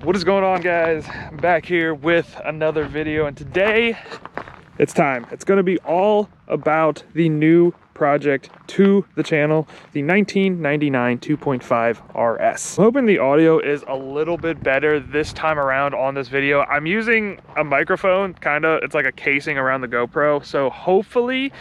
What is going on, guys? I'm back here with another video, and today it's time. It's going to be all about the new project to the channel, the 1999 2.5 RS. I'm hoping the audio is a little bit better this time around on this video. I'm using a microphone, it's like a casing around the GoPro, so hopefully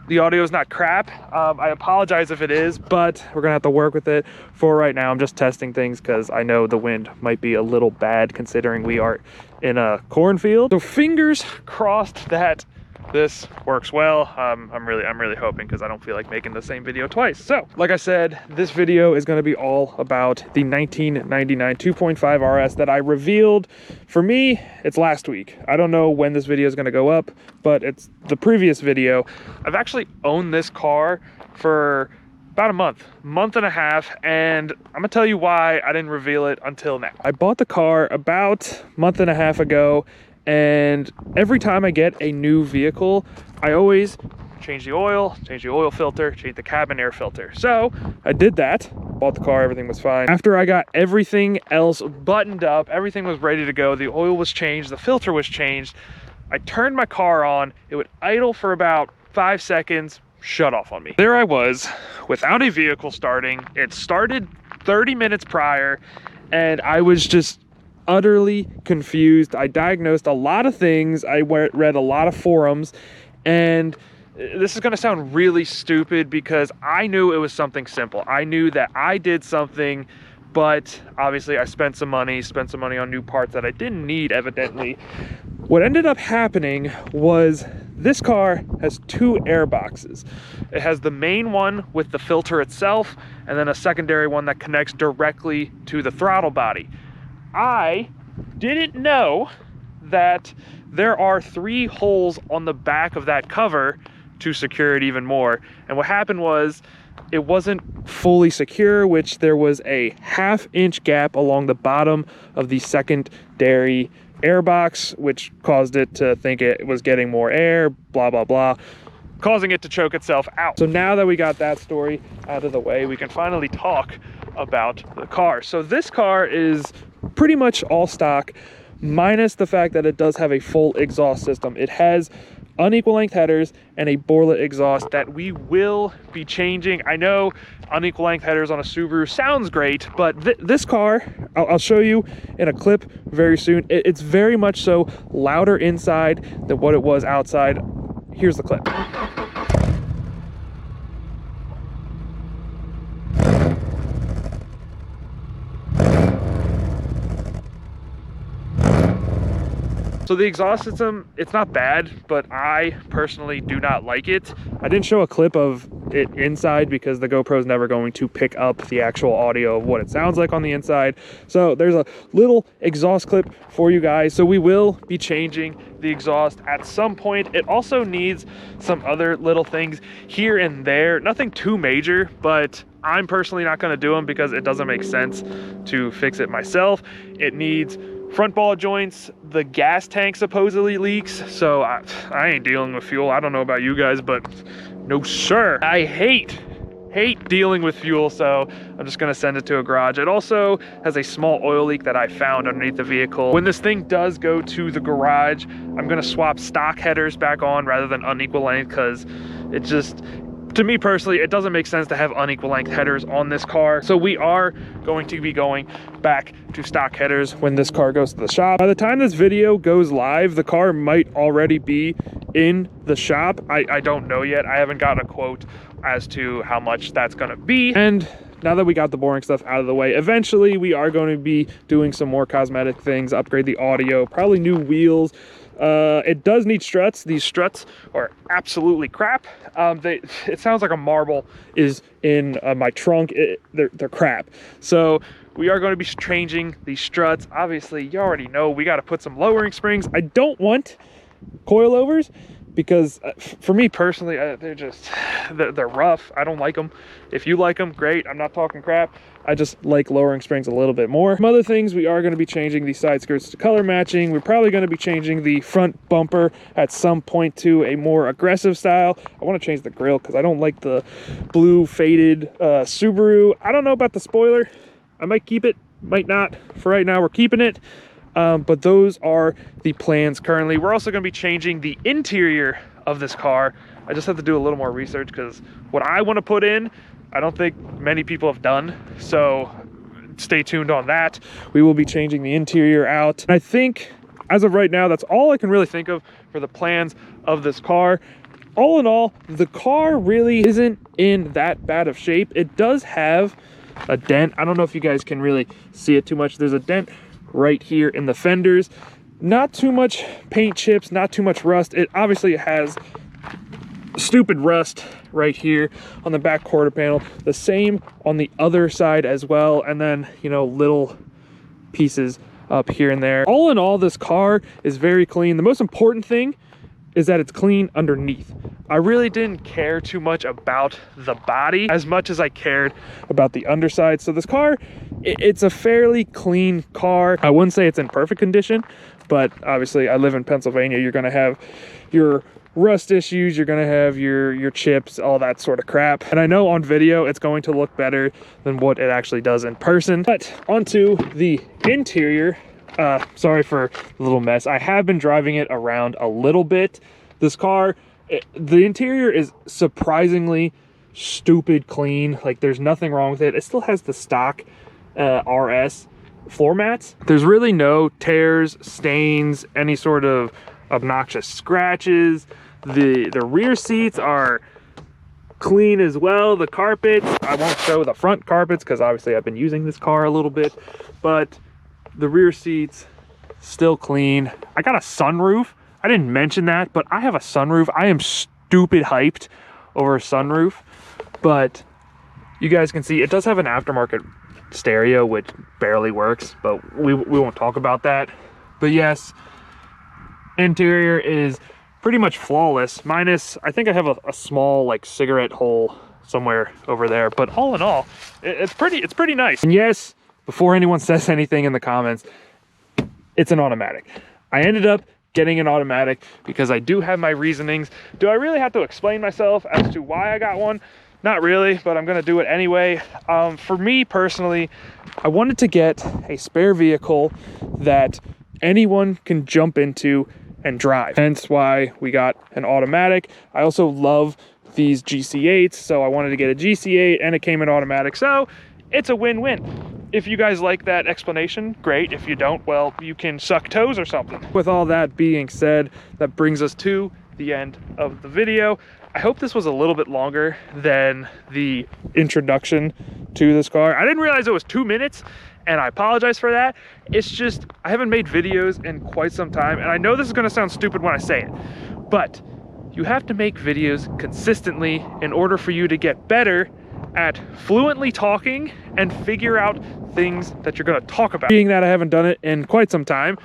the audio is not crap. I apologize if it is, but we're gonna have to work with it. For right now, I'm just testing things because I know the wind might be a little bad considering we are in a cornfield. So fingers crossed that this works well. I'm really hoping, because I don't feel like making the same video twice. So like I said, this video is going to be all about the 1999 2.5 RS that I revealed. For me, it's last week. I don't know when this video is going to go up, but it's the previous video. I've actually owned this car for about a month and a half, and I'm gonna tell you why I didn't reveal it until now. I bought the car about a month and a half ago, and every time I get a new vehicle, I always change the oil filter, change the cabin air filter. So I did that, bought the car, everything was fine. After I got everything else buttoned up, everything was ready to go, the oil was changed, the filter was changed, I turned my car on, it would idle for about 5 seconds, shut off on me. There I was, without a vehicle starting. It started 30 minutes prior, and I was just utterly confused. I diagnosed a lot of things. I read a lot of forums, and this is going to sound really stupid because I knew it was something simple. I knew that I did something, but obviously I spent some money on new parts that I didn't need, evidently. What ended up happening was this car has two air boxes. It has the main one with the filter itself, and then a secondary one that connects directly to the throttle body. I didn't know that there are 3 holes on the back of that cover to secure it even more. And what happened was, it wasn't fully secure, which there was a 1/2 inch gap along the bottom of the secondary air box, which caused it to think it was getting more air, blah, blah, blah, causing it to choke itself out. So now that we got that story out of the way, we can finally talk about the car. So this car is pretty much all stock, minus the fact that it does have a full exhaust system. It has unequal length headers and a borelet exhaust that we will be changing. I know unequal length headers on a Subaru sounds great, but this car, I'll show you in a clip very soon. It's very much so louder inside than what it was outside. Here's the clip. So the exhaust system, it's not bad, but I personally do not like it. I didn't show a clip of it inside because the GoPro is never going to pick up the actual audio of what it sounds like on the inside. So there's a little exhaust clip for you guys. So we will be changing the exhaust at some point. It also needs some other little things here and there. Nothing too major, but I'm personally not going to do them because it doesn't make sense to fix it myself. It needs front ball joints. The gas tank supposedly leaks, so I ain't dealing with fuel. I don't know about you guys, but no sir. I hate dealing with fuel, so I'm just gonna send it to a garage. It also has a small oil leak that I found underneath the vehicle. When this thing does go to the garage, I'm gonna swap stock headers back on rather than unequal length, because it just, to me personally, it doesn't make sense to have unequal length headers on this car. So we are going to be going back to stock headers when this car goes to the shop. By the time this video goes live, the car might already be in the shop. I don't know yet. I haven't gotten a quote as to how much that's gonna be. And now that we got the boring stuff out of the way, eventually we are going to be doing some more cosmetic things, upgrade the audio, probably new wheels. It does need struts. These struts are absolutely crap. It sounds like a marble is in my trunk. They're crap. So we are going to be changing these struts. Obviously, you already know we got to put some lowering springs. I don't want coilovers because for me personally, they're rough. I don't like them. If you like them, great. I'm not talking crap. I just like lowering springs a little bit more. Some other things, we are going to be changing the side skirts to color matching. We're probably going to be changing the front bumper at some point to a more aggressive style. I want to change the grille because I don't like the blue faded Subaru. I don't know about the spoiler. I might keep it. might not. For right now, we're keeping it. But those are the plans currently. We're also going to be changing the interior of this car. I just have to do a little more research because what I want to put in, I don't think many people have done. So stay tuned on that. We will be changing the interior out. I think as of right now, that's all I can really think of for the plans of this car. All in all, the car really isn't in that bad of shape. It does have a dent. I don't know if you guys can really see it too much. There's a dent right here in the fenders. Not too much paint chips, not too much rust. It obviously has stupid rust right here on the back quarter panel. The same on the other side as well. And then, you know, little pieces up here and there. All in all, this car is very clean. The most important thing is that it's clean underneath. I really didn't care too much about the body as much as I cared about the underside. So this car, it's a fairly clean car. I wouldn't say it's in perfect condition, but obviously I live in Pennsylvania. You're gonna have your rust issues, you're gonna have your chips, all that sort of crap. And I know on video it's going to look better than what it actually does in person. But onto the interior. Sorry for the little mess. I have been driving it around a little bit. This car, the interior is surprisingly stupid clean. Like, there's nothing wrong with it. It still has the stock RS floor mats. There's really no tears, stains, any sort of obnoxious scratches. The rear seats are clean as well. The carpets, I won't show the front carpets because obviously I've been using this car a little bit, but the rear seats still clean. I got a sunroof. I didn't mention that, but I have a sunroof. I am stupid hyped over a sunroof, but you guys can see it does have an aftermarket stereo, which barely works, but we won't talk about that. But yes, interior is pretty much flawless, minus I think I have a small like cigarette hole somewhere over there, but all in all, it's pretty nice. And yes, before anyone says anything in the comments, it's an automatic. I ended up getting an automatic because I do have my reasonings. Do I really have to explain myself as to why I got one? Not really, but I'm gonna do it anyway. For me personally, I wanted to get a spare vehicle that anyone can jump into and drive. Hence why we got an automatic. I also love these GC8s, so I wanted to get a GC8 and it came in automatic. So it's a win-win. If you guys like that explanation, great. If you don't, well, you can suck toes or something. With all that being said, that brings us to the end of the video. I hope this was a little bit longer than the introduction to this car. I didn't realize it was 2 minutes, and I apologize for that. It's just, I haven't made videos in quite some time, and I know this is gonna sound stupid when I say it, but you have to make videos consistently in order for you to get better at fluently talking and figure out things that you're going to talk about. Being that I haven't done it in quite some time,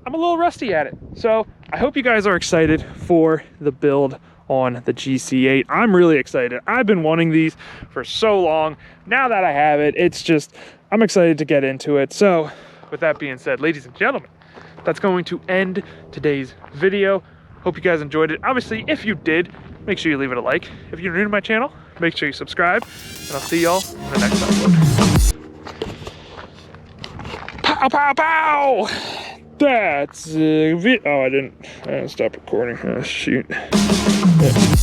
I'm a little rusty at it. So I hope you guys are excited for the build on the GC8. I'm really excited. I've been wanting these for so long. Now that I have it, it's just, I'm excited to get into it. So with that being said, ladies and gentlemen, that's going to end today's video. Hope you guys enjoyed it. Obviously, if you did, make sure you leave it a like. If you're new to my channel, make sure you subscribe, and I'll see y'all in the next upload. Pow, pow, pow! That's it. Oh, I didn't stop recording. Oh, shoot. Yeah.